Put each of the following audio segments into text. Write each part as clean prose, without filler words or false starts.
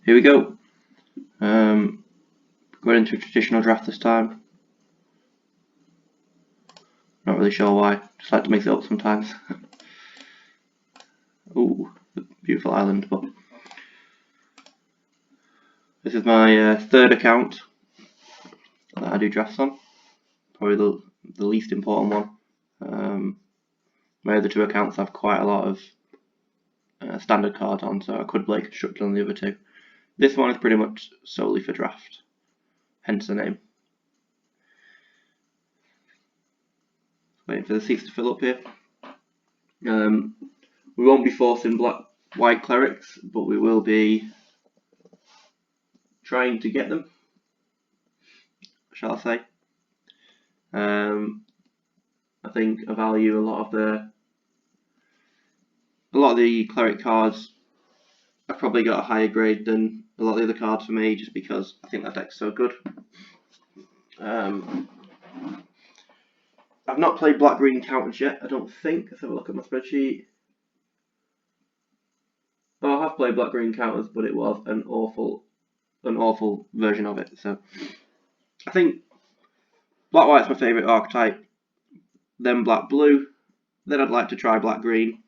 Here we go. Going into a traditional draft this time. Not really sure why. Just like to mix it up sometimes. Ooh, beautiful island. But this is my third account that I do drafts on. Probably the least important one. My other two accounts have quite a lot of standard cards on, so I could play constructed on the other two. This one is pretty much solely for draft, hence the name. Waiting for the seats to fill up here. We won't be forcing white clerics, but we will be trying to get them, shall I say. I think I value a lot of the cleric cards. I've probably got a higher grade than a lot of the other cards for me, just because I think that deck's so good. I've not played black-green counters yet, I don't think. Let's have a look at my spreadsheet. Oh, I have played black-green counters, but it was an awful version of it. So I think black-white's my favourite archetype, then black-blue, then I'd like to try black-green,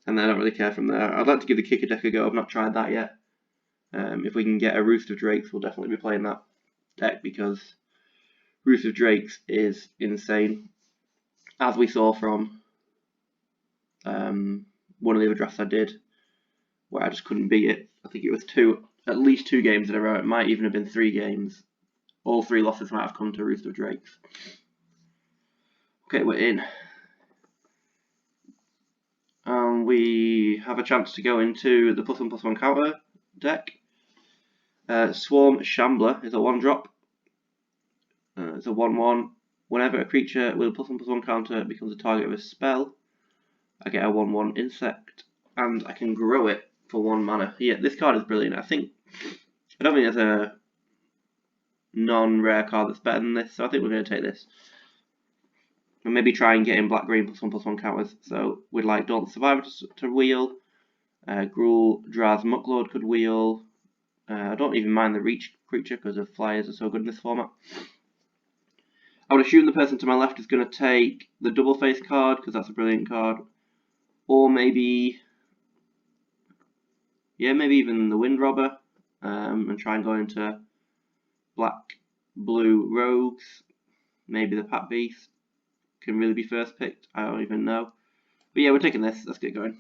and then I don't really care from there. I'd like to give the kicker deck a go, I've not tried that yet. If we can get a Roost of Drakes, we'll definitely be playing that deck, because Roost of Drakes is insane. As we saw from one of the other drafts I did, where I just couldn't beat it. I think it was at least two games in a row. It might even have been 3 games. All 3 losses might have come to Roost of Drakes. Okay, we're in. We have a chance to go into the +1/+1 counter deck. Swarm Shambler is a 1-drop. It's a 1/1. Whenever a creature with a +1/+1 counter becomes a target of a spell, I get a 1/1 insect, and I can grow it for 1 mana. Yeah, this card is brilliant. I don't think there's a non-rare card that's better than this, so I think we're going to take this. And maybe try and get in black-green +1/+1 counters. So we'd like Daunt Survivor to wheel. Gruul Draz Mucklord could wheel. I don't even mind the reach creature because the flyers are so good in this format. I would assume the person to my left is going to take the double face card because that's a brilliant card. Or maybe even the Wind Robber, and try and go into black-blue rogues. Maybe the Pat Beast can really be first picked. I don't even know. But yeah, we're taking this. Let's get going.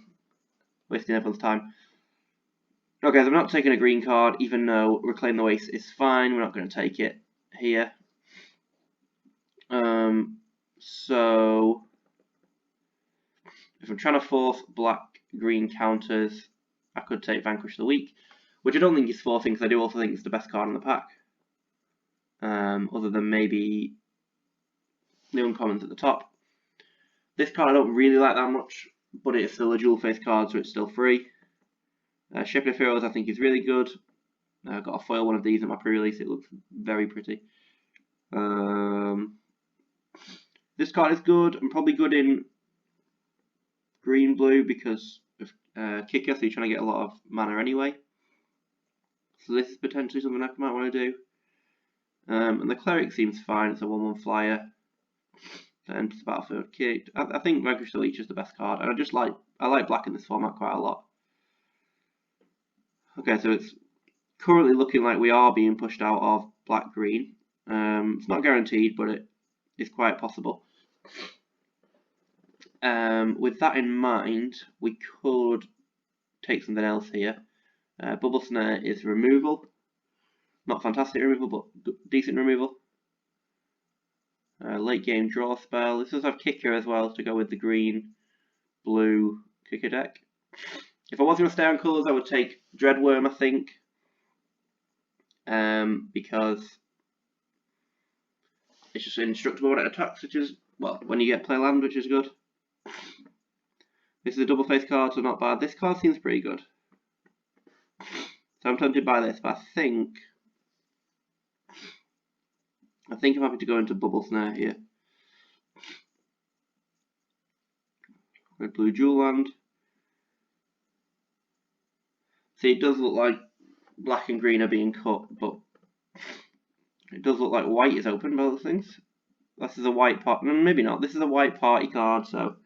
Wasting everyone's time. Okay, so I'm not taking a green card, even though Reclaim the Waste is fine. We're not going to take it here. So if I'm trying to force black-green counters, I could take Vanquish the Weak, which I don't think is forcing, because I do also think it's the best card in the pack. Other than maybe the uncommons at the top. This card I don't really like that much, but it's still a dual face card, so it's still free. Shepherd of Heroes I think is really good. I got a foil one of these in my pre-release, it looks very pretty. This card is good, and probably good in green-blue because of kicker, so you're trying to get a lot of mana anyway. So this is potentially something I might want to do. And the Cleric seems fine, it's a 1/1 flyer that enters the battlefield kicked. I think Vanquish the Leech is the best card, and I like black in this format quite a lot. Okay, so it's currently looking like we are being pushed out of black-green. It's not guaranteed, but it is quite possible. With that in mind, we could take something else here. Bubble Snare is removal. Not fantastic removal, but decent removal. Late game draw spell. This does have kicker as well to go with the green-blue kicker deck. If I was going to stay on colours, I would take Dreadworm, I think. Because it's just indestructible when it attacks, which is, well, when you get play land, which is good. This is a double face card, so not bad. This card seems pretty good. So I'm tempted by this, but I think I'm happy to go into Bubble Snare here. Red blue dual land. See, it does look like black and green are being cut, but it does look like white is open by those things. This is a white part, maybe not. This is a white party card, so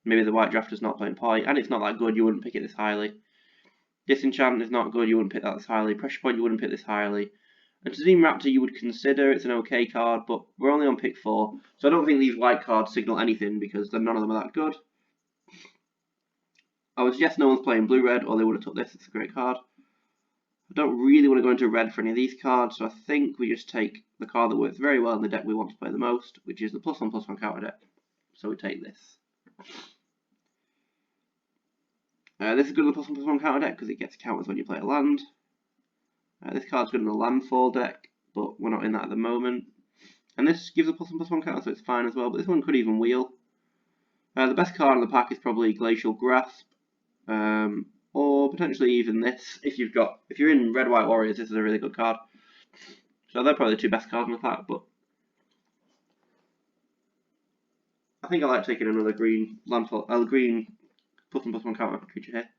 maybe the white drafter's not playing party, and it's not that good. You wouldn't pick it this highly. Disenchant is not good. You wouldn't pick that this highly. Pressure Point, you wouldn't pick this highly. And Tazim Raptor, you would consider. It's an okay card, but we're only on pick 4, so I don't think these white cards signal anything because none of them are that good. I would suggest no one's playing blue-red, or they would have took this. It's a great card. I don't really want to go into red for any of these cards, so I think we just take the card that works very well in the deck we want to play the most, which is the +1/+1 counter deck. So we take this. This is good in the +1/+1 counter deck because it gets counters when you play a land. This card's good in the landfall deck, but we're not in that at the moment. And this gives a +1/+1 counter, so it's fine as well, but this one could even wheel. The best card in the pack is probably Glacial Grasp. Or potentially even this. If you're in Red White Warriors, this is a really good card. So they're probably the 2 best cards in the pack, but I think I like taking another green landfall, green +1/+1 counter creature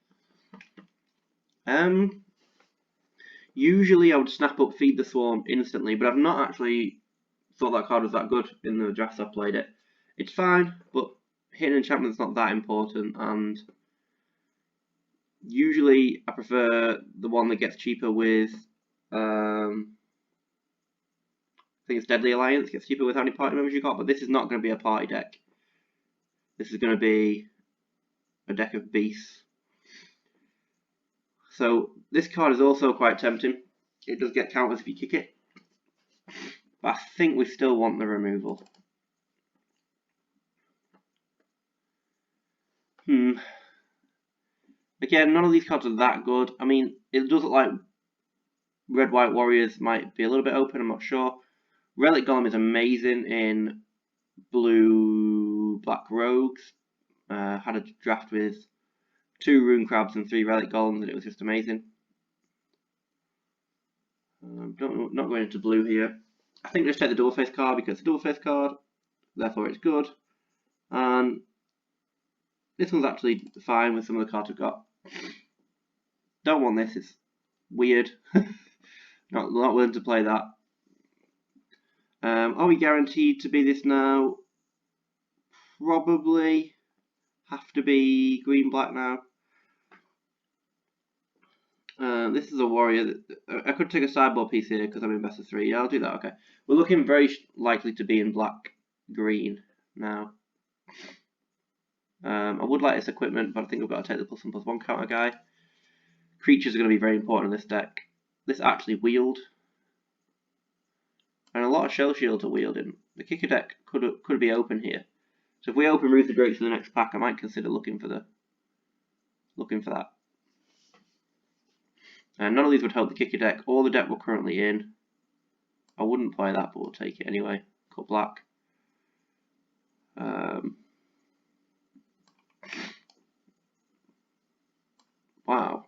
here. Usually I would snap up Feed the Swarm instantly, but I've not actually thought that card was that good in the drafts I've played it. It's fine, but hitting enchantment's not that important, and usually I prefer the one that gets cheaper with, I think it's Deadly Alliance, gets cheaper with how many party members you got, but this is not going to be a party deck. This is going to be a deck of beasts. So this card is also quite tempting. It does get counters if you kick it, but I think we still want the removal. Again, none of these cards are that good. I mean, it does look like Red White Warriors might be a little bit open, I'm not sure. Relic Golem is amazing in Blue Black Rogues. Had a draft with 2 Rune Crabs and 3 Relic Golems, and it was just amazing. Not going into blue here. I think we'll just take the Dual Face card because it's a Dual Face card, therefore it's good. And this one's actually fine with some of the cards we've got. Don't want this, it's weird. not willing to play that. Are we guaranteed to be this now? Probably have to be green-black now. This is a warrior. I could take a sideboard piece here because I'm in best of 3. Yeah, I'll do that. Okay. We're looking very likely to be in black-green now. I would like this equipment, but I think we've got to take the +1/+1 counter guy. Creatures are going to be very important in this deck. This actually wheeled. And a lot of Shell Shields are wielding. The kicker deck could be open here. So if we open Ruthless Drakes in the next pack, I might consider looking for that. And none of these would help the kicker deck or the deck we're currently in. I wouldn't play that, but we'll take it anyway. Cut black. Wow.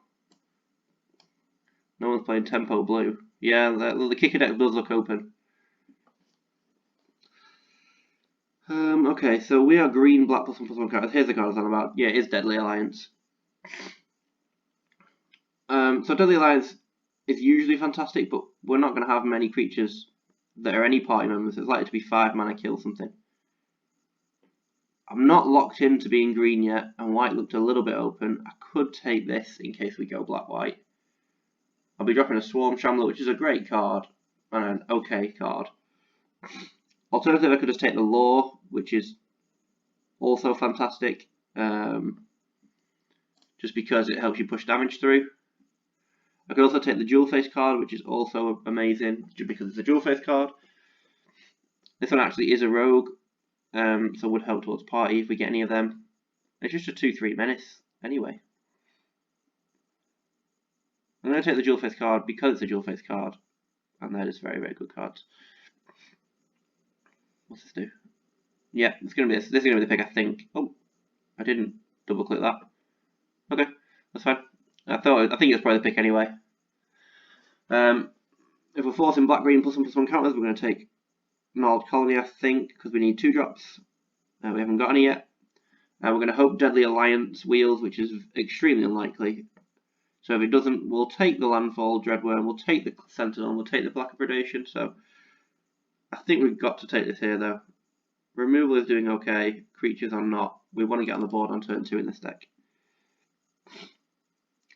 No one's playing tempo blue. Yeah, the kicker deck does look open. Okay, so we are green, black, +1/+1 cards. Here's the card I was on about. Yeah, it is Deadly Alliance. So Deadly Alliance is usually fantastic, but we're not going to have many creatures that are any party members. It's likely to be 5 mana kill something. I'm not locked into being green yet, and white looked a little bit open. I could take this in case we go black-white. I'll be dropping a Swarm Shambler, which is a great card, and an okay card. Alternatively, I could just take the Law, which is also fantastic, just because it helps you push damage through. I could also take the Dual Face card, which is also amazing, just because it's a Dual Face card. This one actually is a rogue, so would help towards party if we get any of them. It's just a 2/3 menace, anyway. I'm going to take the Dual Face card because it's a Dual Face card, and they're just very, very good cards. What's this do? Yeah, it's going to be this. This is going to be the pick, I think. Oh, I didn't double click that. Okay, that's fine. I think it's probably the pick anyway. If we're forcing black green +1/+1 counters, we're going to take Gnarled Colony, I think, because we need 2 drops. We haven't got any yet. We're going to hope Deadly Alliance wheels, which is extremely unlikely. So if it doesn't, we'll take the Landfall Dreadworm, we'll take the Sentinel, we'll take the Black Predation. So I think we've got to take this here though. Removal is doing okay, creatures are not. We want to get on the board on turn 2 in this deck.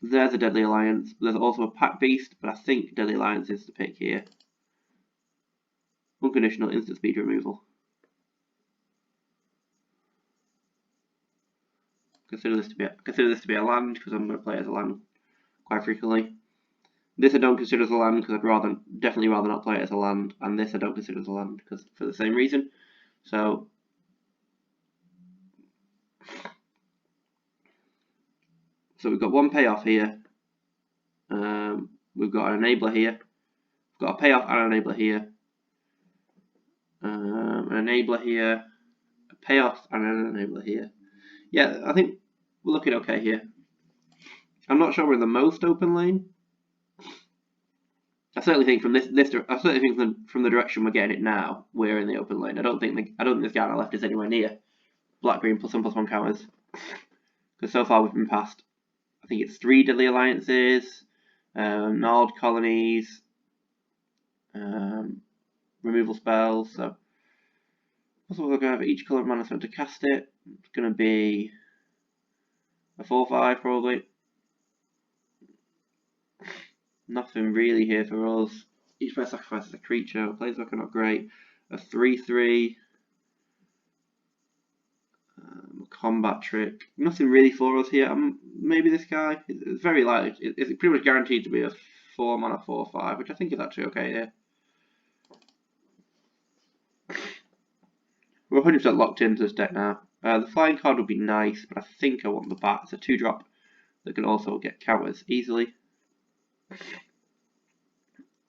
There's a Deadly Alliance. There's also a Pack Beast, but I think Deadly Alliance is the pick here. Unconditional instant speed removal. Consider this to be a land because I'm going to play it as a land quite frequently. This I don't consider as a land because I'd definitely rather not play it as a land, and this I don't consider as a land because for the same reason. So we've got one payoff here. We've got an enabler here. We've got a payoff and an enabler here. An enabler here. A payoff and an enabler here. Yeah, I think we're looking okay here. I'm not sure we're in the most open lane. I certainly think from from the direction we're getting it now, we're in the open lane. I don't think this guy on the left is anywhere near black green +1/+1 counters. Because so far we've been past, I think it's 3 Deadly Alliances, Gnarled Colonies, removal spells. So we're going to have each colour of mana spent to cast it. It's going to be a 4/5 probably. Nothing really here for us. Each player sacrifices a creature. Planeswalker not great. A 3/3. Combat trick. Nothing really for us here. Maybe this guy. It's very light. It's pretty much guaranteed to be a 4 mana 4/5, which I think is actually okay here. We're 100% locked into this deck now. The flying card would be nice, but I think I want the bat. It's a 2-drop that can also get counters easily.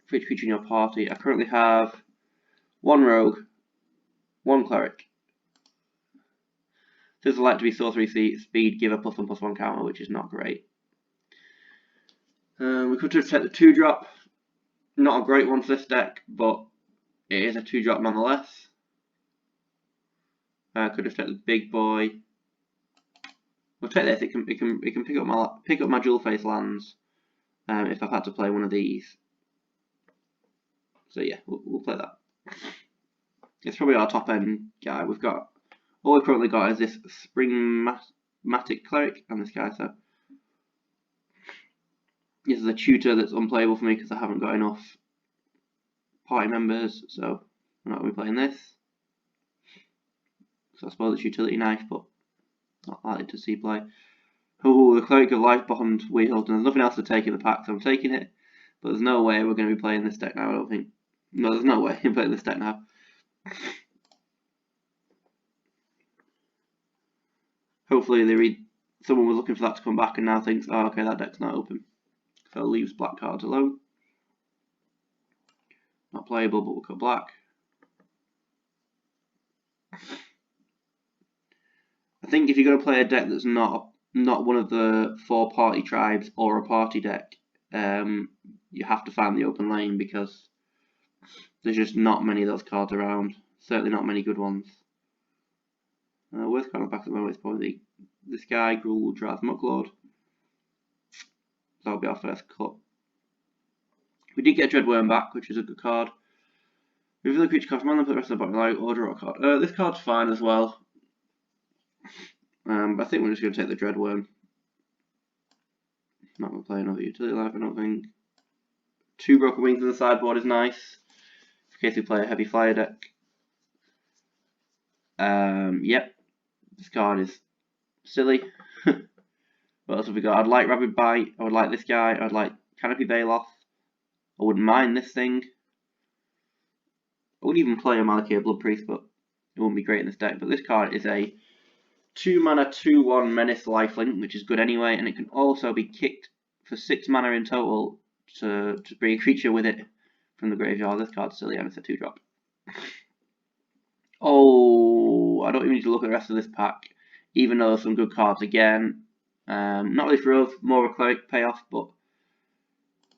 For each creature in your party, I currently have 1 rogue, 1 cleric. This is like to be sorcery speed, give a +1/+1 counter, which is not great. We could just take the 2-drop. Not a great one for this deck, but it is a 2-drop nonetheless. Could have taken the big boy. We'll take this. It can pick up my jewel face lands if I've had to play one of these. So yeah, we'll play that. It's probably our top end guy. All we've currently got is this Springmatic Cleric and this guy. So this is a tutor that's unplayable for me because I haven't got enough party members. So I'm not going to be playing this. So I suppose it's utility nice, but not likely to see play. Oh, the Cleric of Life Bond Wheeled, and there's nothing else to take in the pack, so I'm taking it. But there's no way we're going to be playing this deck now, I don't think. No, there's no way I'm playing this deck now. Hopefully someone was looking for that to come back and now thinks, oh okay, that deck's not open. So leaves black cards alone. Not playable, but we'll go black. I think if you're going to play a deck that's not one of the 4 party tribes or a party deck, you have to find the open lane because there's just not many of those cards around. Certainly not many good ones. Worst card on the back at the moment is probably this guy, Gruul Draz Mucklord. That'll be our first cut. We did get Dreadworm back, which is a good card. Reveal the creature card from hand and put the rest of the bottom line, or draw a card. This card's fine as well. But I think we're just going to take the Dreadworm. Not going to play another utility life, I don't think. 2 Broken Wings in the sideboard is nice, in case we play a heavy flyer deck. Yep, this card is silly. What else have we got? I'd like Rabid Bite, I would like this guy, I'd like Canopy Baloth. I wouldn't mind this thing. I wouldn't even play a Malakir Blood Priest, but it wouldn't be great in this deck. But this card is a 2 mana 2/1 Menace Lifelink, which is good anyway, and it can also be kicked for 6 mana in total to bring a creature with it from the graveyard. This card's silly and it's a 2-drop. Oh, I don't even need to look at the rest of this pack, even though there's some good cards again. Not really for us, more of a cleric payoff, but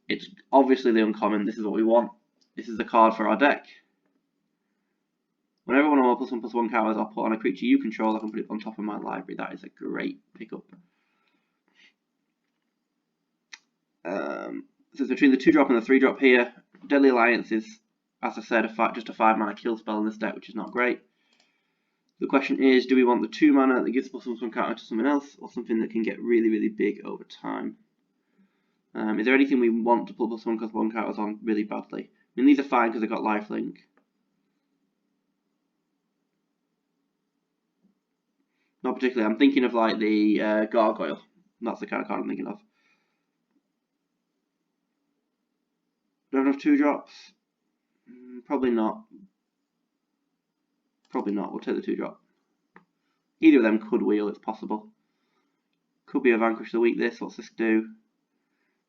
it's obviously the uncommon. This is what we want. This is the card for our deck. Whenever one of my +1/+1 counters I'll put on a creature you control, I can put it on top of my library. That is a great pickup. So it's between the 2-drop and the 3-drop here. Deadly Alliance is, as I said, just a 5-mana kill spell in this deck, which is not great. The question is, do we want the 2 mana that gives +1/+1 counter to something else, or something that can get really, really big over time? Is there anything we want to put +1/+1 counters on really badly? I mean, these are fine because they've got lifelink. Not particularly. I'm thinking of like the Gargoyle. That's the kind of card I'm thinking of. Do I have enough 2-drops? Probably not. Probably not. We'll take the 2-drop. Either of them could wheel, it's possible. Could be a Vanquish the Week this. What's this do?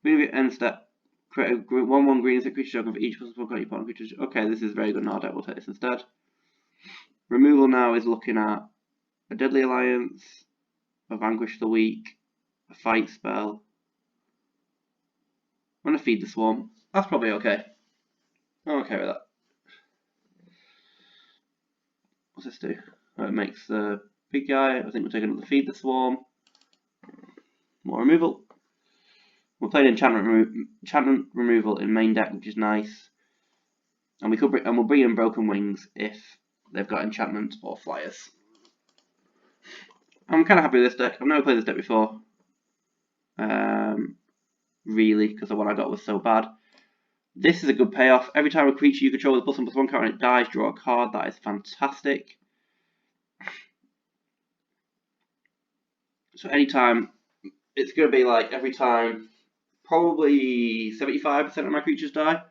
Move it end step. Create a 1/1 green insect creature token for each +1 got your opponent creatures. Okay, this is very good in our deck. We'll take this instead. Removal now is looking at a Deadly Alliance, a Vanquish the Weak, a Fight spell. I'm going to Feed the Swarm. That's probably okay. I'm okay with that. What's this do? Oh, it makes the big guy. I think we'll take another Feed the Swarm. More removal. We're playing enchantment removal in main deck, which is nice. And we'll bring in Broken Wings if they've got enchantment or flyers. I'm kind of happy with this deck. I've never played this deck before. Really, because the one I got was so bad. This is a good payoff. Every time a creature you control with a +1/+1 counter and it dies, draw a card. That is fantastic. So anytime, it's going to be like every time, probably 75% of my creatures die,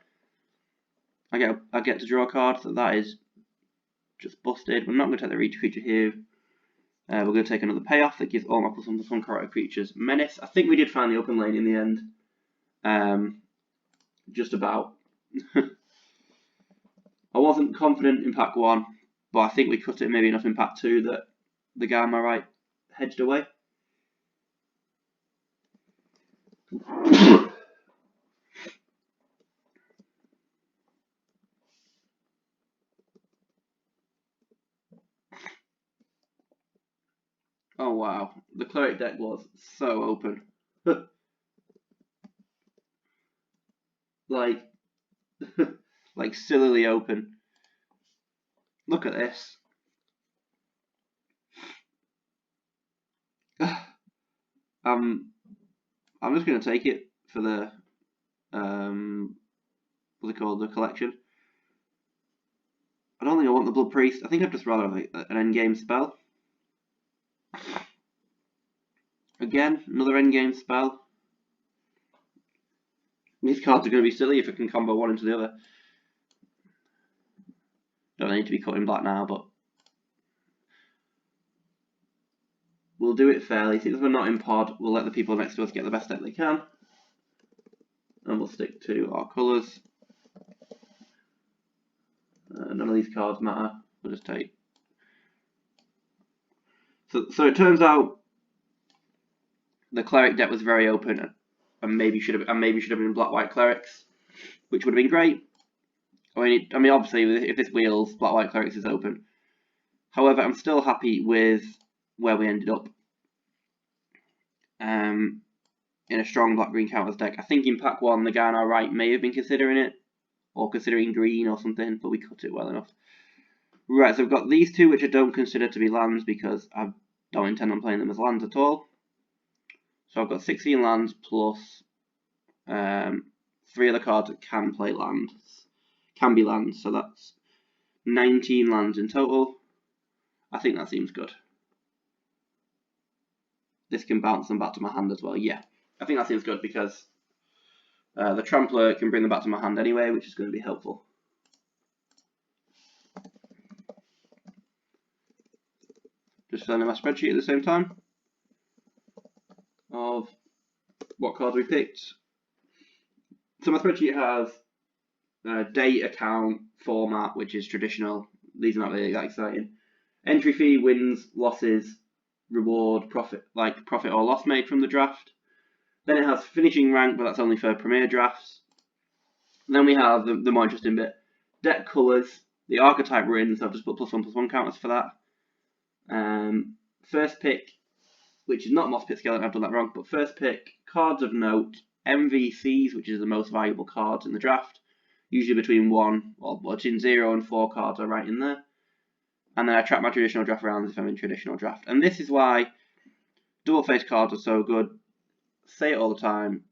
I get to draw a card. So that is just busted. We're not going to take the reach creature here. We're going to take another payoff that gives all my +1/+1 character creatures Menace. I think we did find the open lane in the end. Just about. I wasn't confident in pack 1, but I think we cut it maybe enough in pack 2 that the guy on my right hedged away. Oh wow, the cleric deck was so open. like sillily open. Look at this. I'm just gonna take it for the what's it called, the collection. I don't think I want the Blood Priest. I think I'd just rather have an endgame spell. Again, another endgame spell. These cards are going to be silly if I can combo one into the other. Don't need to be cut in black now, but we'll do it fairly. Since we're not in pod, we'll let the people next to us get the best deck they can. And we'll stick to our colours. None of these cards matter. We'll just take. So it turns out the cleric deck was very open, and maybe should have been black-white clerics, which would have been great. I mean, obviously, if this wheels, black-white clerics is open. However, I'm still happy with where we ended up. In a strong black-green counters deck. I think in pack 1, the guy on our right may have been considering it, or considering green or something, but we cut it well enough. Right, so we've got these two, which I don't consider to be lands because I don't intend on playing them as lands at all. So I've got 16 lands plus 3 other cards that can play lands. Can be lands, so that's 19 lands in total. I think that seems good. This can bounce them back to my hand as well. Yeah, I think that seems good because the Trampler can bring them back to my hand anyway, which is going to be helpful. Just filling in my spreadsheet at the same time of what cards we picked. So my spreadsheet has date, account, format, which is traditional. These are not really that exciting. Entry fee, wins, losses, reward, profit or loss made from the draft. Then it has finishing rank, but that's only for premier drafts. Then we have the more interesting bit, deck colours, the archetype we're in, so I've just put +1/+1 counters for that. First pick, which is not Moss Pit Skeleton, I've done that wrong, but first pick, cards of note, MVCs, which is the most valuable cards in the draft, usually between 0 and 4 cards are right in there. And then I track my traditional draft rounds if I'm in traditional draft. And this is why double face cards are so good. Say it all the time.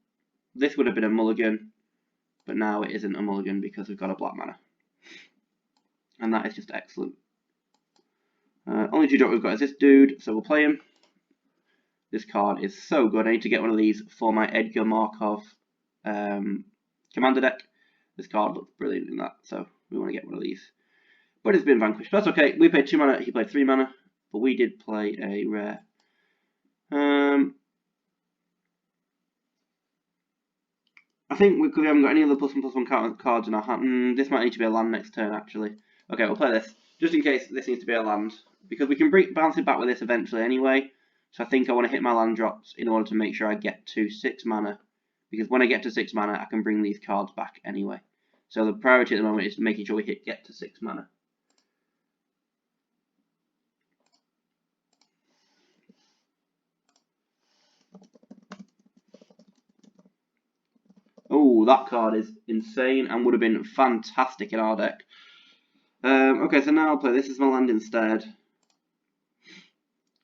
This would have been a mulligan, but now it isn't a mulligan because we've got a black mana. And that is just excellent. Only 2 drop we've got is this dude, so we'll play him. This card is so good. I need to get one of these for my Edgar Markov commander deck. This card looks brilliant in that, so we want to get one of these. But it's been vanquished. That's okay. We played 2 mana, he played 3 mana, but we did play a rare. I think we haven't got any other +1/+1 cards in our hand. This might need to be a land next turn, actually. Okay, we'll play this, just in case this needs to be a land, because we can bounce it back with this eventually anyway. So I think I want to hit my land drops in order to make sure I get to 6 mana, because when I get to 6 mana, I can bring these cards back anyway. So the priority at the moment is making sure we get to 6 mana. Oh, that card is insane and would have been fantastic in our deck. Okay, so now I'll play this as my land instead.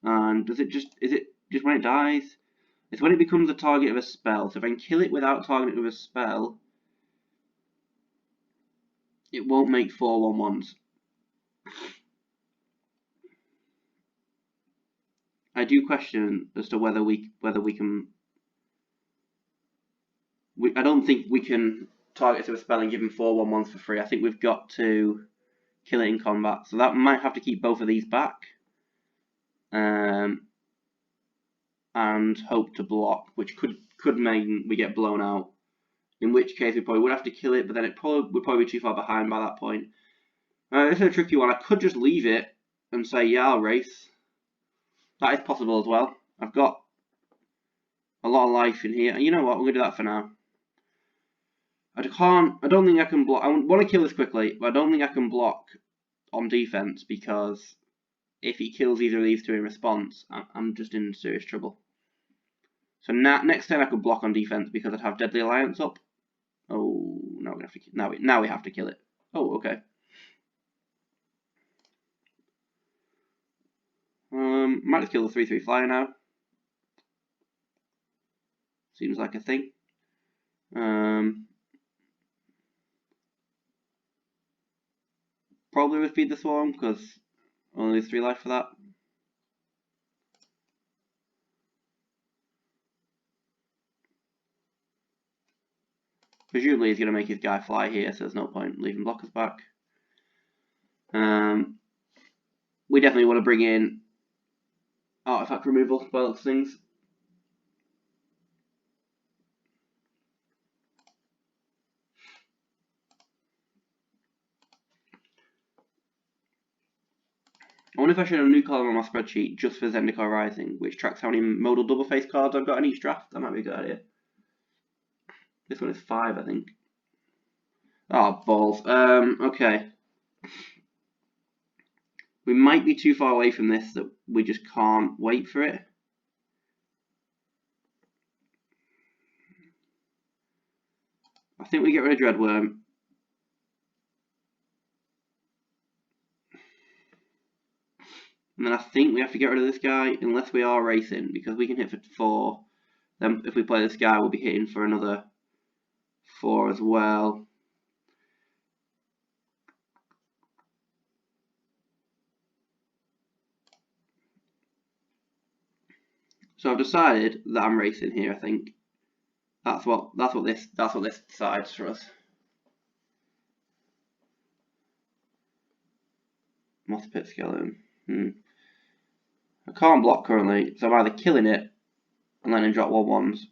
And is it just when it dies? It's when it becomes a target of a spell. So if I can kill it without targeting it with a spell, it won't make 4/1/1s. I do question as to whether we can. I don't think we can target it with a spell and give him 4/1/1s for free. I think we've got to kill it in combat. So that might have to keep both of these back. And hope to block, which could mean we get blown out. In which case we probably would have to kill it, but then it would probably be too far behind by that point. This is a tricky one. I could just leave it and say, yeah, I'll race. That is possible as well. I've got a lot of life in here. And you know what? We're going to do that for now. I don't think I can block. I want to kill this quickly, but I don't think I can block on defense because if he kills either of these two in response, I'm just in serious trouble. So next turn I could block on defense because I'd have Deadly Alliance up. Oh, now we have to kill it. Oh, okay. Might just kill the 3/3 flyer now. Seems like a thing. Probably with Feed the Swarm because only lose 3 life for that. Presumably he's going to make his guy fly here, so there's no point leaving blockers back. We definitely want to bring in artifact removal by those things. I wonder if I should have a new column on my spreadsheet just for Zendikar Rising, which tracks how many modal double face cards I've got in each draft. That might be a good idea. This one is 5, I think. Oh, balls. Okay. We might be too far away from this that we just can't wait for it. I think we get rid of Dreadworm. And then I think we have to get rid of this guy unless we are racing, because we can hit for 4. Then if we play this guy, we'll be hitting for another 4 as well. So I've decided that I'm racing here. I think that's what this decides for us. Moth Pit Skeleton. I can't block currently, so I'm either killing it and letting him drop 1/1s.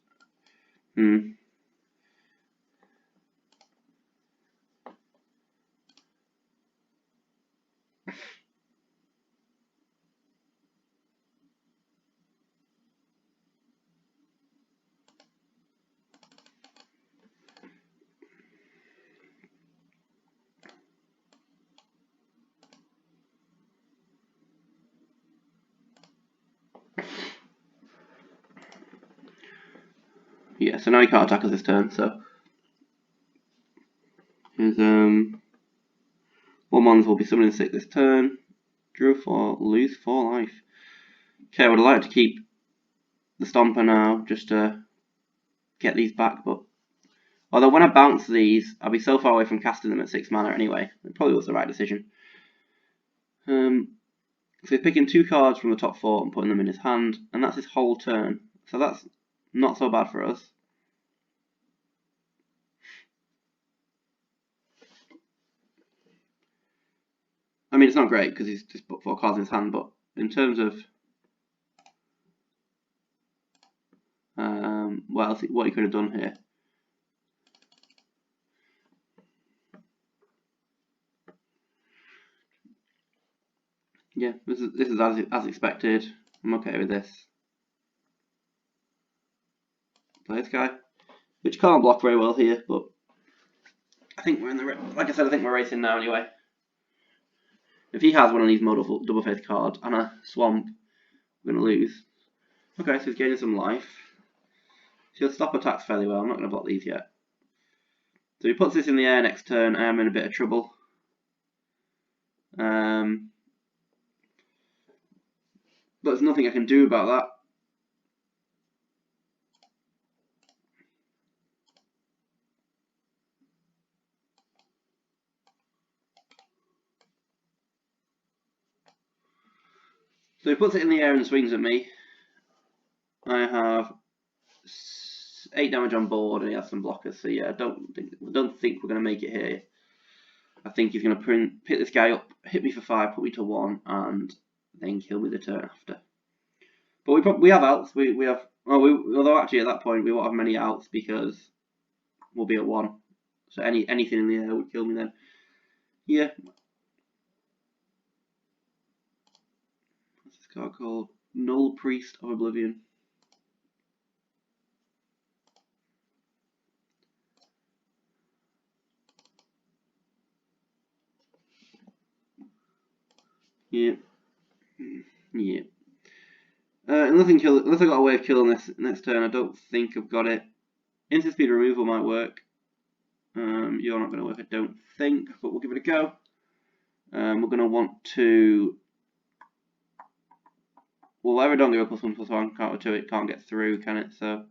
Yeah, so now he can't attack us this turn, so his 1/1s will be summoning 6 this turn. Drew 4, lose 4 life. Okay, I would like to keep the Stomper now, just to get these back, but although when I bounce these, I'll be so far away from casting them at 6 mana anyway. It probably was the right decision. So he's picking 2 cards from the top 4 and putting them in his hand, and that's his whole turn. So that's not so bad for us. I mean, it's not great because he's just put 4 cards in his hand, but in terms of what he could have done here. Yeah, this is as expected. I'm okay with this. Play this guy, which can't block very well here, but I think we're in the like I said, I think we're racing now anyway. If he has one of these modal double face cards and a swamp, we're gonna lose. Okay, so he's gaining some life. He'll stop attacks fairly well. I'm not gonna block these yet. So he puts this in the air next turn. I am in a bit of trouble. But there's nothing I can do about that. So he puts it in the air and swings at me. I have 8 damage on board and he has some blockers. So yeah, I don't think we're gonna make it here. I think he's gonna pick this guy up, hit me for 5, put me to 1, and then kill me the turn after. But we have outs. We have. Although actually at that point we won't have many outs because we'll be at 1. So anything in the air would kill me then. Yeah. What's this card called? Null Priest of Oblivion. Yeah. Yeah. Unless I got a way of killing this next turn, I don't think I've got it. Instant speed removal might work. You're not going to work, I don't think, but we'll give it a go. We're going to want to. Well, whatever don't go +1/+1 counter to it can't get through, can it? So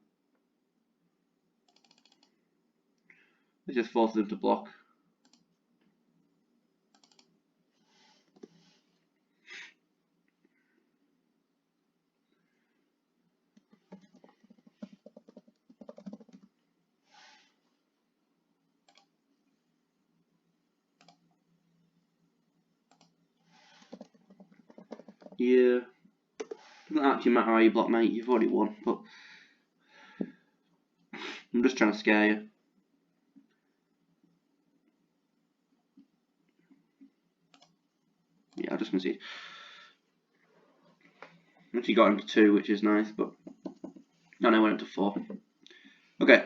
it just forces him to block. Yeah. Doesn't actually matter how you block, mate. You've already won. But I'm just trying to scare you. Yeah, I'll just concede. Actually got him to 2, which is nice, but no, I went up to 4. Okay,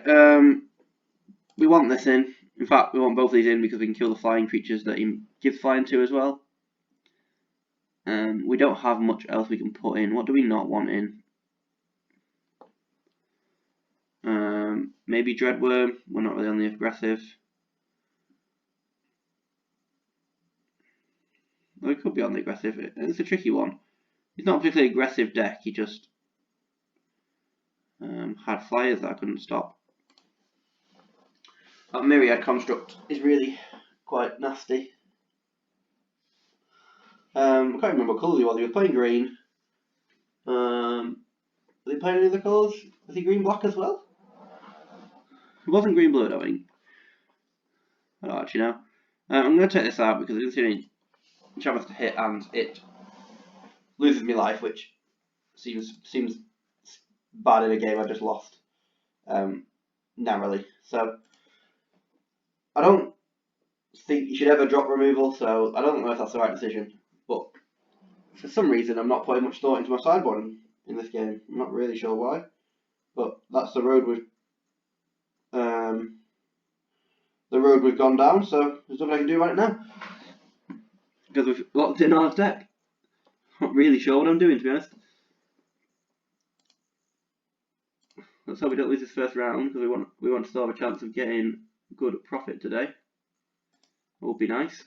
we want this in. In fact, we want both of these in because we can kill the flying creatures that he gives flying to as well. We don't have much else we can put in. What do we not want in? Maybe Dreadworm. We're not really on the aggressive. Well, it could be on the aggressive. It's a tricky one. He's not a particularly aggressive deck. He just had flyers that I couldn't stop. That Myriad construct is really quite nasty. I can't remember what colour he was. He was playing green. Was he playing any other colours? Was he green black as well? It wasn't green blue, I don't think. I don't actually know. I'm going to take this out because I didn't see any chance to hit and it loses me life, which seems bad in a game I just lost narrowly. So I don't think you should ever drop removal, so I don't know if that's the right decision. But for some reason I'm not putting much thought into my sideboarding in this game. I'm not really sure why. But that's the road we've gone down, so there's nothing I can do about it now. Because we've locked in our deck. Not really sure what I'm doing, to be honest. Let's hope we don't lose this first round, because we want to still have a chance of getting good profit today. It would be nice.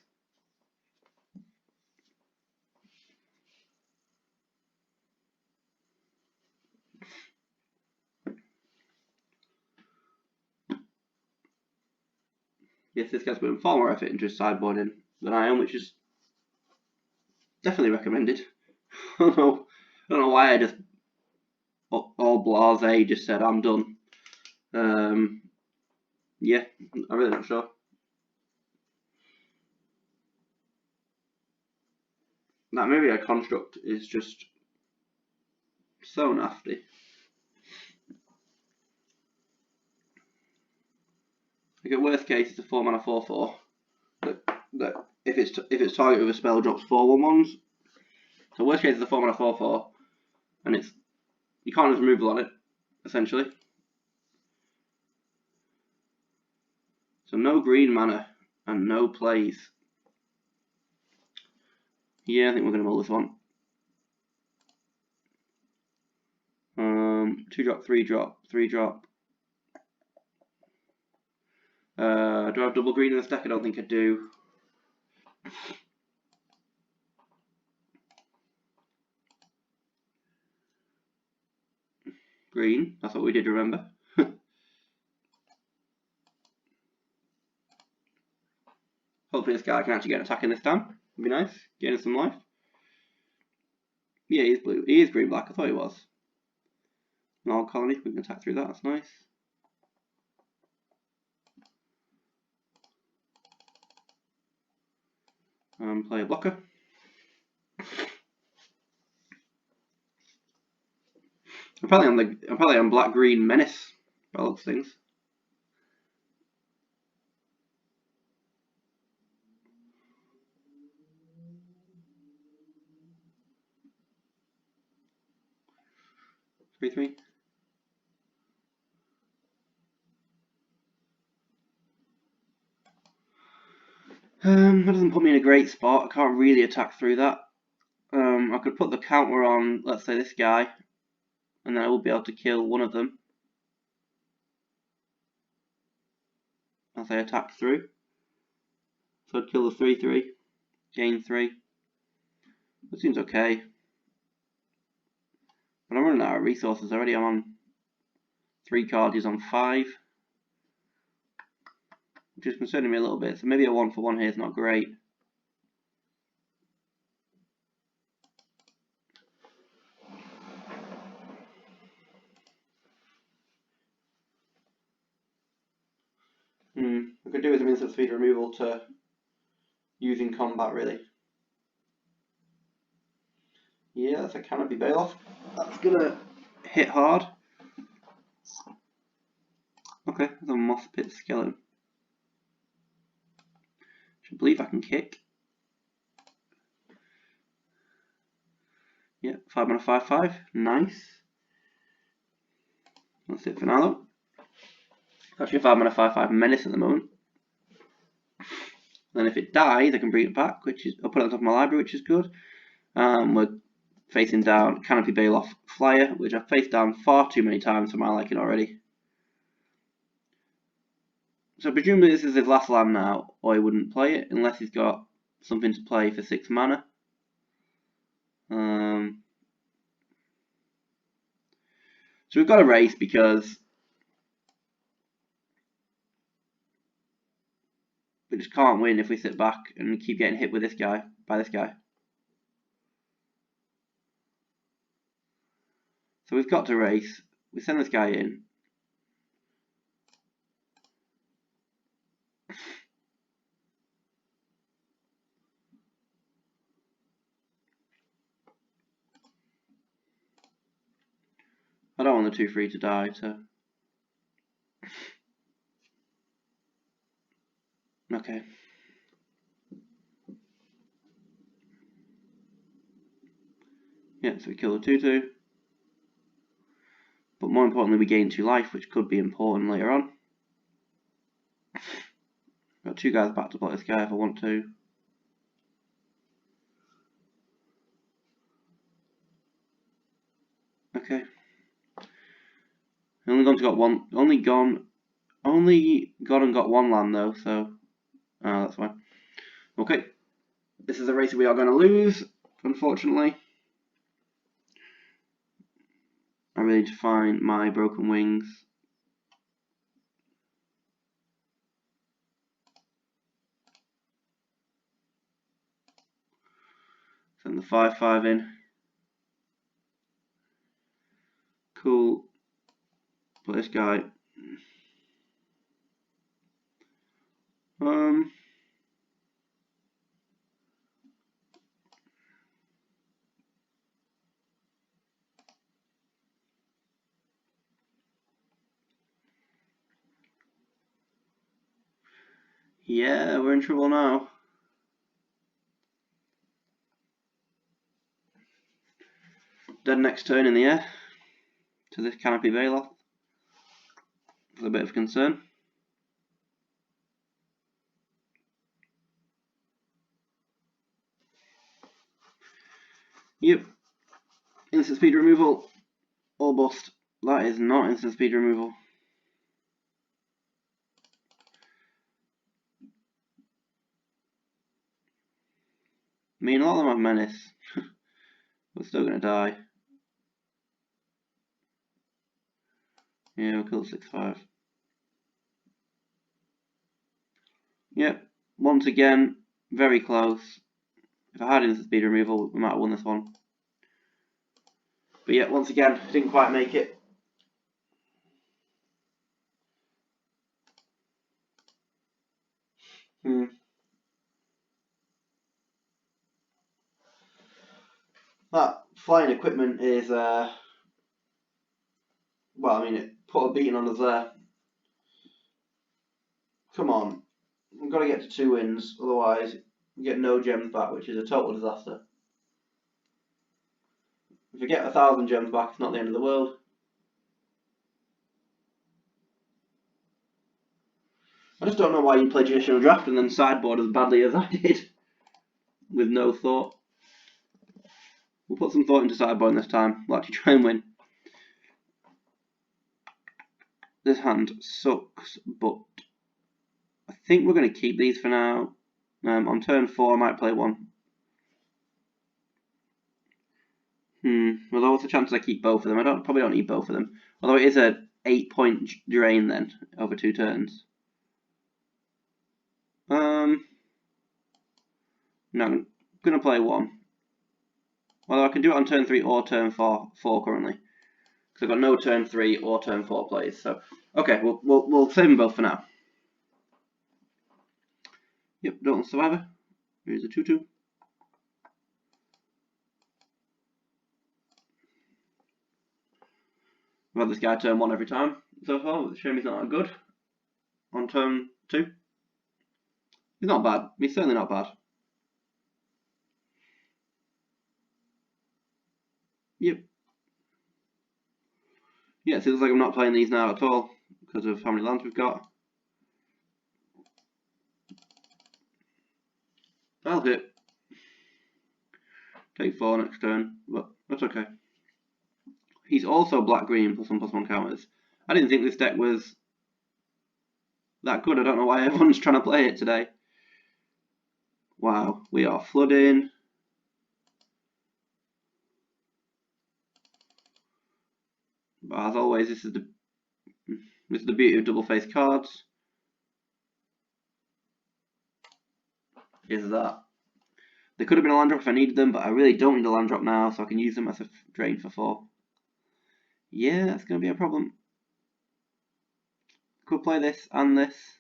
Yes, this guy's putting far more effort into his sideboarding than I am, which is definitely recommended. I don't know why I just all blasé just said I'm done. Yeah, I'm really not sure. That maybe a construct is just so nasty. Like at worst case, it's a 4-mana 4/4. That if its target with a spell drops 4/1/1s. So worst case is a 4-mana 4/4, and you can't have removal on it, essentially. So no green mana and no plays. Yeah, I think we're gonna mull this one. 2-drop, 3-drop, 3-drop. Do I have double green in this deck? I don't think I do. Green, that's what we did, remember. Hopefully this guy can actually get an attack in this time. Would be nice, getting some life. Yeah, he's blue. He is green-black, I thought he was. An old colony, we can attack through that, that's nice. Play a blocker. I'm probably on black-green menace by all those things. Three. That doesn't put me in a great spot. I can't really attack through that. I could put the counter on, let's say this guy, and then I will be able to kill one of them as I attack through. So I'd kill the 3/3, gain 3. That seems okay. But I'm running out of resources already. I'm on 3 cards, he's on 5. Which is concerning me a little bit. So maybe a 1-for-1 here is not great. I could do with some instant speed removal to use in combat, really. Yeah, that's a Canopy Bailoff. That's gonna hit hard. Okay, there's a Moth Pit Skeleton. I believe I can kick. Yeah, 5-mana 5/5. Nice. That's it for now, though. Actually, 5-mana 5/5 Menace at the moment. Then if it dies, I can bring it back, I'll put it on top of my library, which is good. We're facing down Canopy Bailoff Flyer, which I've faced down far too many times for my liking already. So presumably this is his last land now, or he wouldn't play it unless he's got something to play for 6 mana. So we've got a race because we just can't win if we sit back and keep getting hit with this guy by this guy. So we've got to race. We send this guy in. I don't want the 2/3 to die, so. Okay. Yeah, so we kill the 2/2. But more importantly, we gain 2 life, which could be important later on. Got 2 guys back to block this guy if I want to. Okay. Only gone and got one land though, so that's fine. Okay, this is a race we are going to lose, unfortunately. I really need to find my broken wings. Send the 5/5 in. Cool. Put this guy. Yeah, we're in trouble now. Dead next turn in the air to this Canopy Baloth. It's a bit of concern. Yep. Instant speed removal or bust. That is not instant speed removal. I mean, a lot of them have menace. We're still gonna die. Yeah, we'll kill 6/5. Yep. Once again, very close. If I had instant speed removal, we might have won this one. But yeah, once again, didn't quite make it. That flying equipment is, well, I mean, it put a beating on us there. Come on. We've got to get to 2 wins, otherwise we get no gems back, which is a total disaster. If we get 1,000 gems back, it's not the end of the world. I just don't know why you play traditional draft and then sideboard as badly as I did, with no thought. We'll put some thought into sideboarding this time. We'll actually try and win. This hand sucks, but I think we're going to keep these for now. On turn 4, I might play one. Although what's the chance I keep both of them? I probably don't need both of them. Although it is a 8-point drain then over 2 turns. No, I'm gonna play one. Although I can do it on turn 3 or turn 4 currently, because I've got no turn 3 or turn 4 plays. So okay, we'll save them both for now. Yep, Dalton Survivor. Here's a 2/2. I've had this guy turn 1 every time so far, but the shame he's not that good on turn 2. He's not bad. He's certainly not bad. Yep. Yeah, it seems like I'm not playing these now at all because of how many lands we've got. That'll do it. Take 4 next turn, but that's okay. He's also black-green +1/+1 counters. I didn't think this deck was that good. I don't know why everyone's trying to play it today. Wow, we are flooding. But as always, this is the beauty of double-faced cards. Is that they could have been a land drop if I needed them, but I really don't need a land drop now, so I can use them as a drain for 4. Yeah, that's going to be a problem. Could play this and this,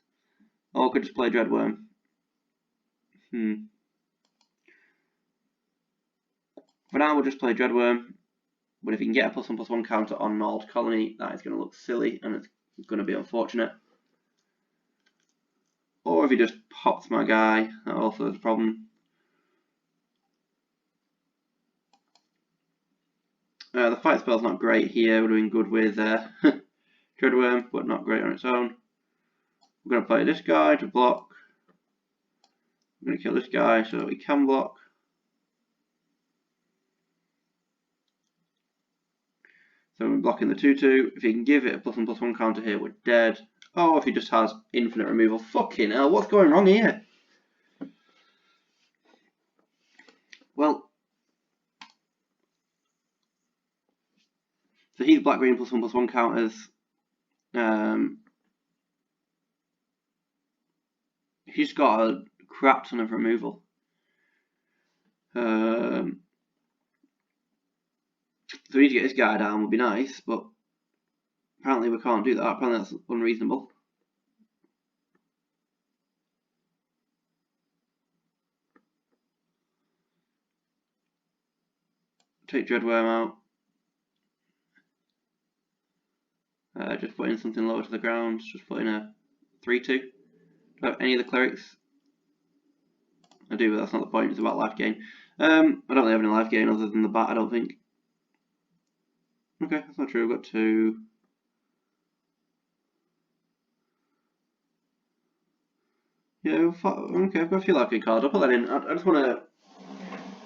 or could just play Dreadworm. For now, we'll just play Dreadworm. But if you can get a +1/+1 counter on Gnawed Colony, that is going to look silly and it's going to be unfortunate. Or if he just pops my guy, that also is a problem. The fight spell's not great here. We're doing good with Dreadworm, but not great on its own. We're going to play this guy to block. We're going to kill this guy so that we can block. So we're blocking the 2/2. If he can give it a +1/+1 counter here, we're dead. Oh, if he just has infinite removal. Fucking hell, what's going wrong here? Well, so he's black-green +1/+1 counters. He's got a crap ton of removal. So we need to get this guy down would be nice, but apparently we can't do that. Apparently that's unreasonable. Take Dreadworm out. Just put in something lower to the ground. Just put in a 3/2. Do I have any of the clerics? I do, but that's not the point. It's about life gain. I don't really have any life gain other than the bat, I don't think. Okay, that's not true. I've got 2. Yeah, okay, I've got a few life gain cards. I'll put that in. I just want to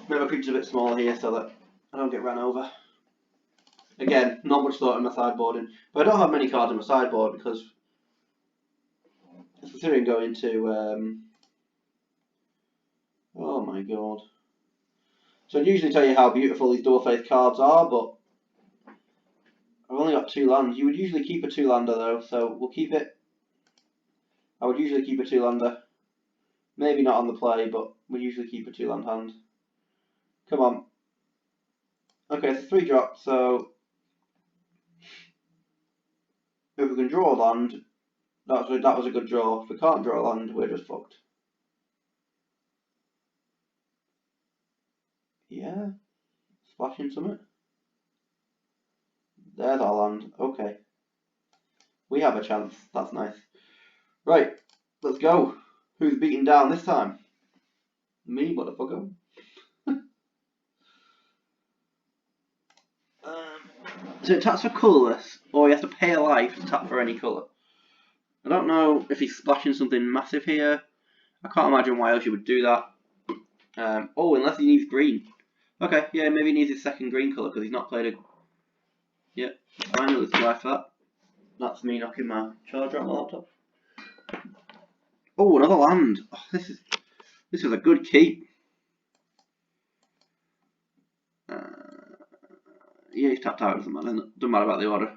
make my creatures a bit smaller here so that I don't get ran over. Again, not much thought in my sideboarding. But I don't have many cards in my sideboard because I'm considering going to... oh my god. So I'd usually tell you how beautiful these double-faced cards are, but I've only got 2 lands. You would usually keep a 2-lander though, so we'll keep it. I would usually keep a 2-lander. Maybe not on the play, but we usually keep a 2-land hand. Come on. Okay, it's a 3-drop, so if we can draw a land, that was a good draw. If we can't draw a land, we're just fucked. Yeah. Splashing something. There's our land. Okay. We have a chance. That's nice. Right. Let's go. Who's beating down this time? Me, motherfucker. So it taps for colourless, or you have to pay a life to tap for any colour. I don't know if he's splashing something massive here. I can't imagine why else you would do that. Oh, unless he needs green. Okay, yeah, maybe he needs his second green colour because he's not played a... Yeah, finally, let's go after that. That's me knocking my charger on my laptop. Oh, another land. Oh, this is a good keep. Yeah, he's tapped out, doesn't matter about the order.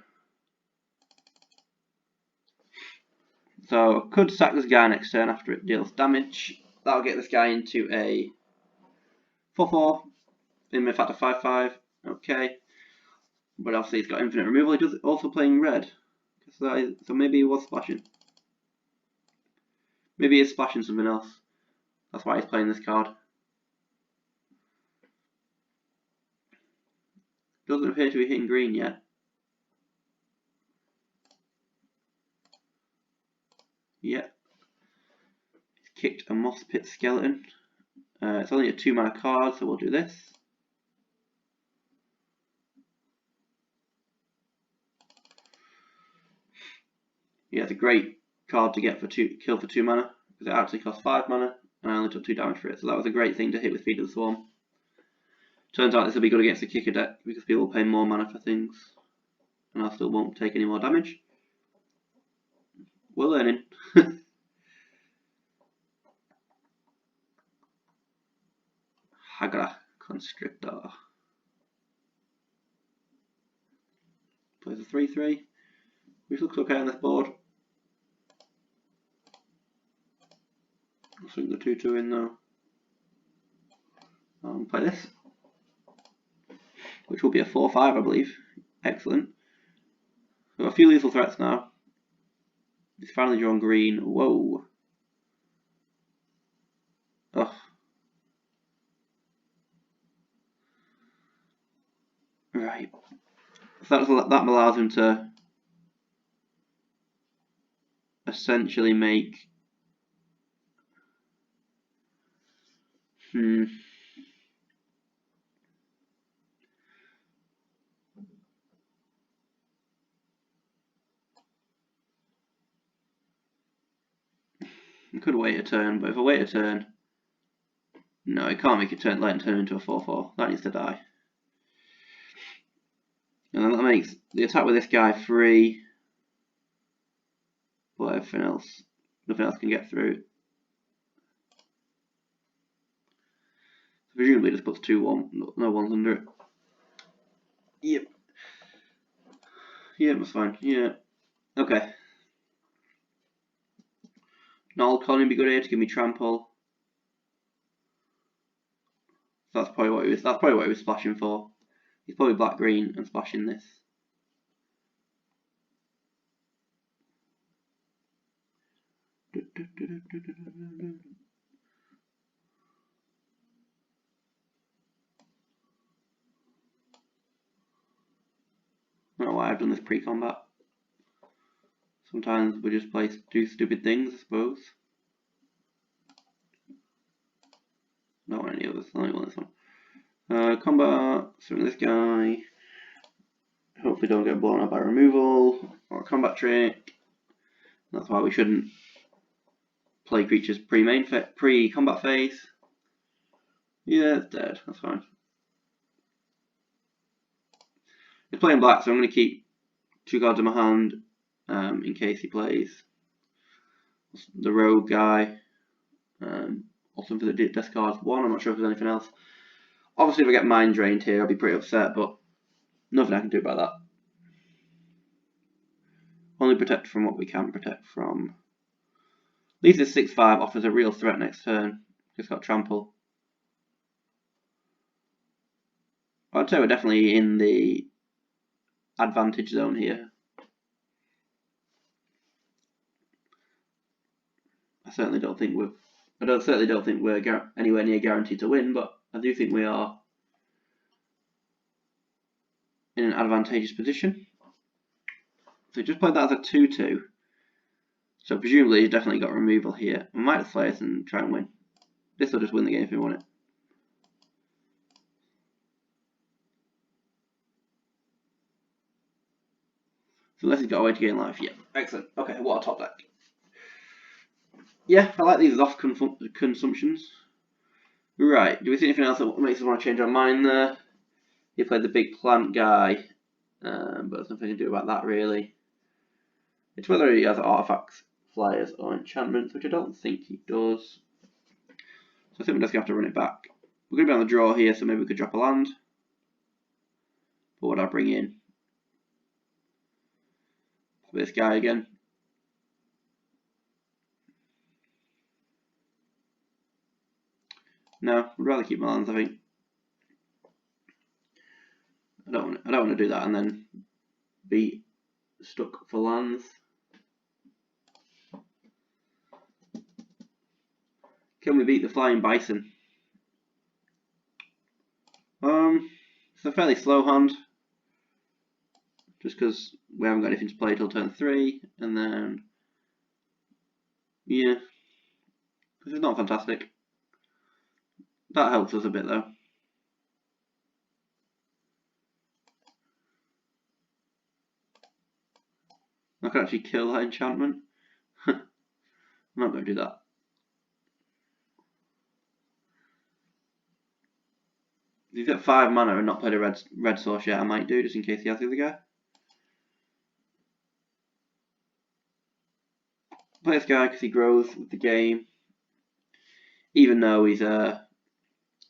So I could sack this guy next turn after it deals damage. That'll get this guy into a 4/4. In fact, a 5/5. Okay. But obviously he's got infinite removal. He does also playing red. So maybe he was splashing. Maybe he's splashing something else. That's why he's playing this card. Doesn't appear to be hitting green yet. Yeah. He's kicked a Moss Pit Skeleton. It's only a 2-mana card, so we'll do this. Yeah, it's a great card to get for kill for 2 mana, because it actually costs 5 mana, and I only took 2 damage for it, so that was a great thing to hit with Feed of the Swarm. Turns out this will be good against the kicker deck, because people pay more mana for things, and I still won't take any more damage. We're learning. Hagra Constrictor. Plays a 3/3, which looks okay on this board. I'll swing the 2/2 in though. Play this, which will be a 4/5, I believe. Excellent. Got a few lethal threats now. He's finally drawn green. Whoa. Ugh. Right. So that allows him to essentially make... I could wait a turn, but if I wait a turn... No, I can't make it let him turn into a 4/4. That needs to die. And then that makes the attack with this guy free. But everything else, nothing else can get through. Presumably just puts 2-1, no one's under it. Yep. Yeah, that's fine. Yeah. Okay. Null Colin be good here to give me trample. So that's probably what he was splashing for. He's probably black green and splashing this. I don't know why I've done this pre-combat. Sometimes we just do stupid things, I suppose. Not want any others, I only want this one. Combat, swing this guy. Hopefully don't get blown up by removal or a combat trick. That's why we shouldn't play creatures pre-combat phase. Yeah, it's dead, that's fine. He's playing black, so I'm going to keep 2 cards in my hand in case he plays the rogue guy. Or something that discards 1, I'm not sure if there's anything else. Obviously if I get mind drained here I'll be pretty upset, but nothing I can do about that. Only protect from what we can protect from. At least this 6/5 offers a real threat next turn. It's got trample. I'd say we're definitely in the advantage zone here. I certainly don't think we're anywhere near guaranteed to win, but I do think we are in an advantageous position. So just played that as a 2/2. So presumably he's definitely got removal here. We might just play this and try and win. This will just win the game if we want it. So unless he's got a way to gain life, yeah. Excellent. Okay, what a top deck. Yeah, I like these as off consumptions. Right, do we see anything else that makes us want to change our mind there? He played the big plant guy, but there's nothing to do about that really. It's whether he has artifacts, flyers, or enchantments, which I don't think he does. So I think we're just going to have to run it back. We're going to be on the draw here, so maybe we could drop a land. But what would I bring in? This guy again. No, I'd rather keep my lands, I think. I don't want to do that and then be stuck for lands. Can we beat the Flying Bison? It's a fairly slow hand. Just because we haven't got anything to play till turn 3, and then yeah, this is not fantastic. That helps us a bit though. I can actually kill that enchantment. I'm not going to do that. If he's got 5 mana and not played a red source yet, I might do just in case he has the other guy. Play this guy because he grows with the game, even though he's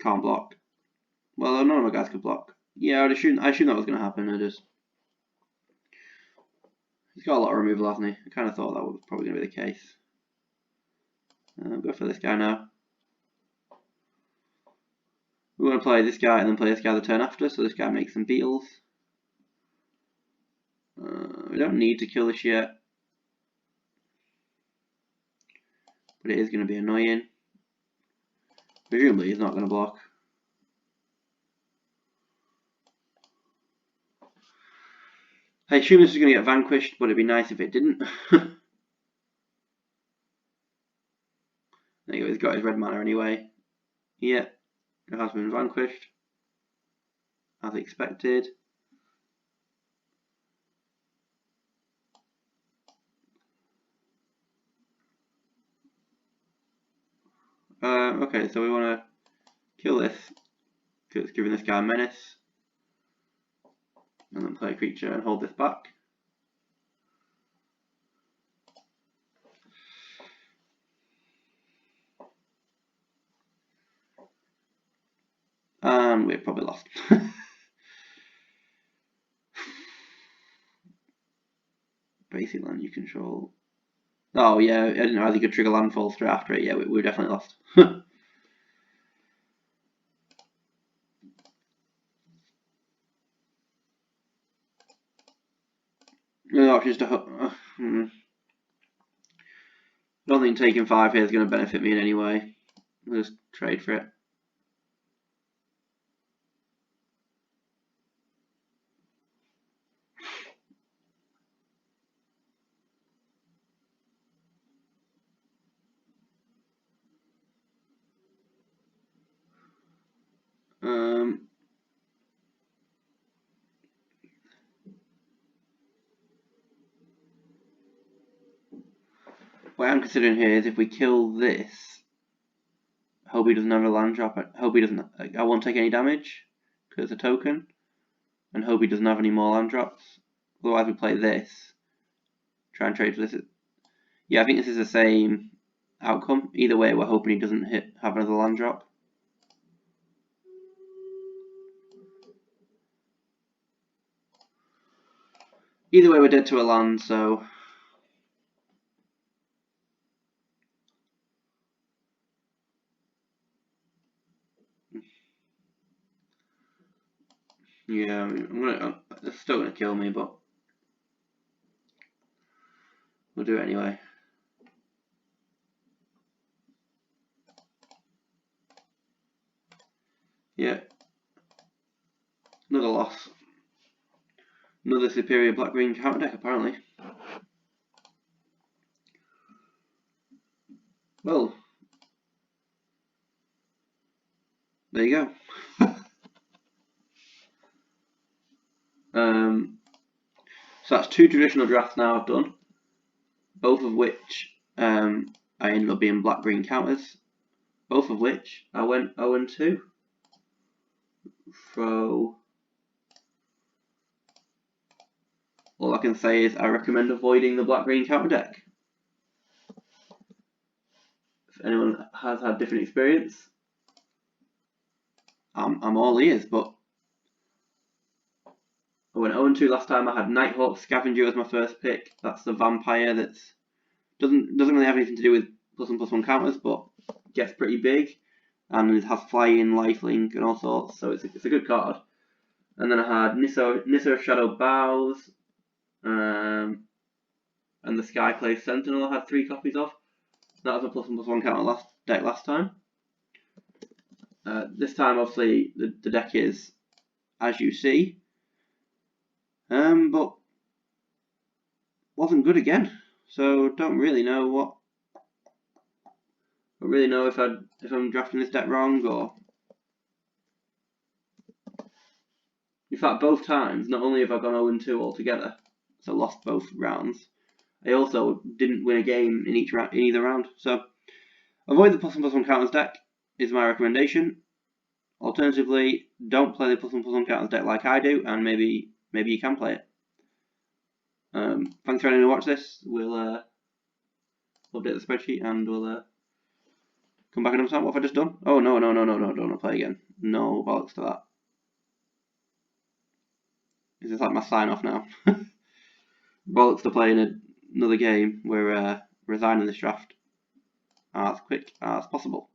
can't block. Well, none of my guys could block. Yeah, I assume that was going to happen. He's got a lot of removal, hasn't he? I kind of thought that was probably going to be the case. Go for this guy now. We want to play this guy and then play this guy the turn after, so this guy makes some beetles. We don't need to kill this yet, but it is going to be annoying. Presumably he's not going to block. I assume this is going to get vanquished, but it'd be nice if it didn't. There you go, he's got his red mana anyway. Yeah, it has been vanquished, as expected. Okay, so we want to kill this, because it's giving this guy a menace. and then play a creature and hold this back. And we've probably lost. Basic land you control. Oh yeah, I didn't know you could trigger landfall straight after it. Yeah, we definitely lost. The options to I don't think taking 5 here is going to benefit me in any way. We'll just trade for it. What I'm considering here is if we kill this, hope he doesn't have a land drop. Hope he doesn't. I won't take any damage because it's a token, and hope he doesn't have any more land drops. Otherwise, we play this. Try and trade for this. Yeah, I think this is the same outcome. Either way, we're hoping he doesn't have another land drop. Either way, we're dead to a land, so. Yeah, I mean, it's still gonna kill me, but we'll do it anyway. Yeah. Another loss. Another superior black-green counter deck, apparently. Well, there you go. So that's 2 traditional drafts now I've done, both of which I ended up being black-green counters, both of which I went 0-2. So all I can say is I recommend avoiding the black-green counter deck. If anyone has had different experience, I'm all ears, but I went 0-2 last time. I had Nighthawk Scavenger as my first pick. That's the vampire that doesn't really have anything to do with +1/+1 counters, but gets pretty big and it has flying, lifelink, and all sorts. So it's a good card. And then I had Nissa Shadow Bows, and the Skyclave Sentinel. I had 3 copies of. That was a +1/+1 counter deck last time. This time, obviously, the deck is as you see. But wasn't good again. So don't really know if I'm drafting this deck wrong, or in fact both times. Not only have I gone 0-2 altogether, so lost both rounds, I also didn't win a game in either round. So avoid the +1/+1 counters deck is my recommendation. Alternatively, don't play the +1/+1 counters deck like I do, and maybe you can play it. Thanks for anyone who watched this. We'll update the spreadsheet and we'll come back another time. What have I just done? Oh no, don't want to play again. No bollocks to that. Is this like my sign off now? Bollocks to playing another game. We're resigning this draft as quick as possible.